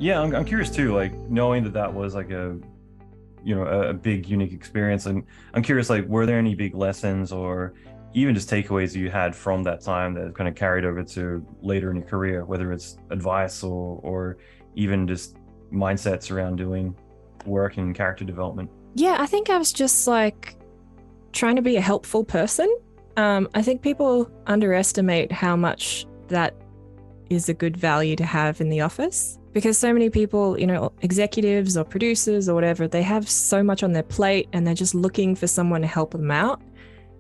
Yeah, I'm curious too, like knowing that that was like a big unique experience. And I'm curious, like, were there any big lessons or even just takeaways you had from that time that kind of carried over to later in your career, whether it's advice or even just mindsets around doing work and character development? Yeah, I think I was just like trying to be a helpful person. I think people underestimate how much that is a good value to have in the office because so many people, executives or producers or whatever, they have so much on their plate and they're just looking for someone to help them out.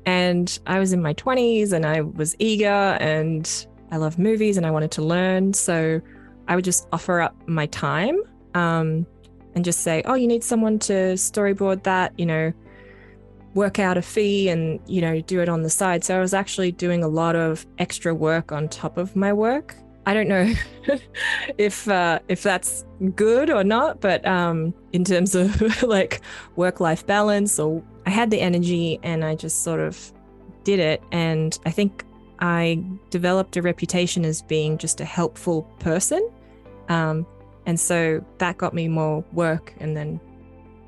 And I was in my 20s and I was eager and I love movies and I wanted to learn. So I would just offer up my time and just say, oh, you need someone to storyboard that, work out a fee and, do it on the side. So I was actually doing a lot of extra work on top of my work. I don't know if that's good or not, but in terms of like work-life balance, or I had the energy and I just sort of did it. And I think I developed a reputation as being just a helpful person. And so that got me more work. And then,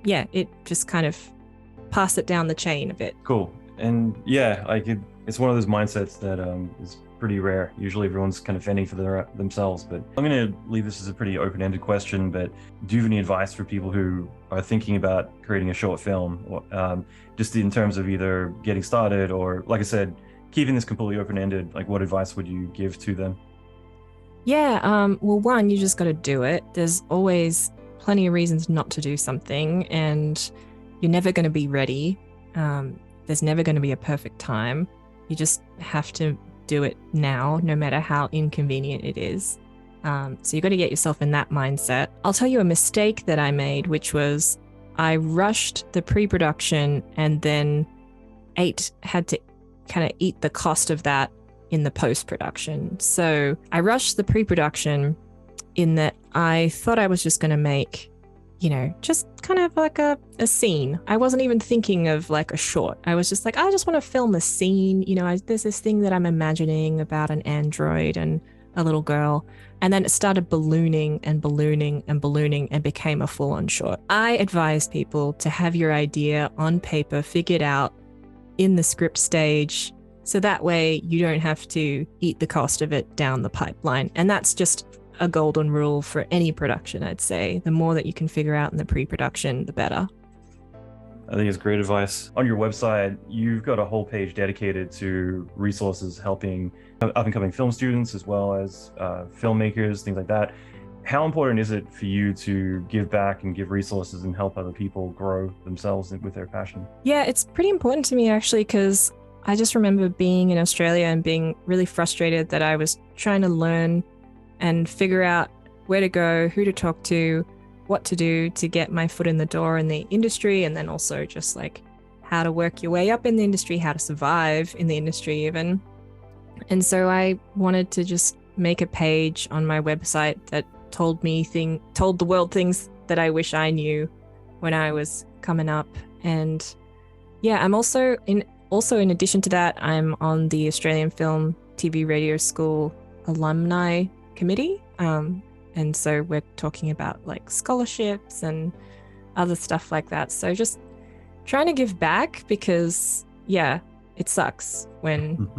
yeah, it just kind of passed it down the chain a bit. Cool. And yeah, it's one of those mindsets that is pretty rare. Usually everyone's kind of fending for themselves, but I'm going to leave this as a pretty open-ended question, but do you have any advice for people who are thinking about creating a short film, or, just in terms of either getting started or, like I said, keeping this completely open-ended? Like, what advice would you give to them? Yeah, well, one, you just got to do it. There's always plenty of reasons not to do something, and you're never going to be ready. There's never going to be a perfect time. You just have to do it now, no matter how inconvenient it is. So you got to get yourself in that mindset. I'll tell you a mistake that I made, which was I rushed the pre-production and then had to kind of eat the cost of that in the post-production. So I rushed the pre-production in that I thought I was just going to make, just kind of like a scene. I wasn't even thinking of like a short. I was just like, I just want to film a scene. There's this thing that I'm imagining about an android and a little girl. And then it started ballooning and ballooning and ballooning and became a full-on short. I advise people to have your idea on paper, figured out in the script stage, so that way you don't have to eat the cost of it down the pipeline. And that's just a golden rule for any production, I'd say. The more that you can figure out in the pre-production, the better. I think it's great advice. On your website, you've got a whole page dedicated to resources helping up-and-coming film students as well as filmmakers, things like that. How important is it for you to give back and give resources and help other people grow themselves with their passion? Yeah, it's pretty important to me actually, because I just remember being in Australia and being really frustrated that I was trying to learn and figure out where to go, who to talk to, what to do to get my foot in the door in the industry, and then also just like how to work your way up in the industry, how to survive in the industry even. And so I wanted to just make a page on my website that told the world things that I wish I knew when I was coming up. And yeah, I'm also in addition to that, I'm on the Australian Film TV Radio School alumni committee. And so we're talking about like scholarships and other stuff like that. So just trying to give back because, yeah, it sucks when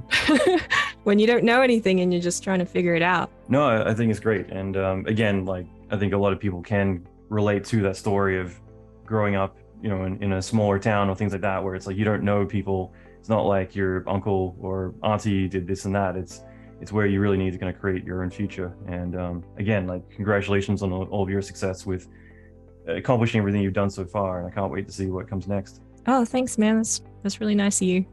when you don't know anything and you're just trying to figure it out. No, I think it's great. And again, like I think a lot of people can relate to that story of growing up, in a smaller town or things like that, where it's like you don't know people. It's not like your uncle or auntie did this and that. It's where you really need to kind of create your own future. And again, like congratulations on all of your success with accomplishing everything you've done so far. And I can't wait to see what comes next. Oh, thanks, man. That's really nice of you.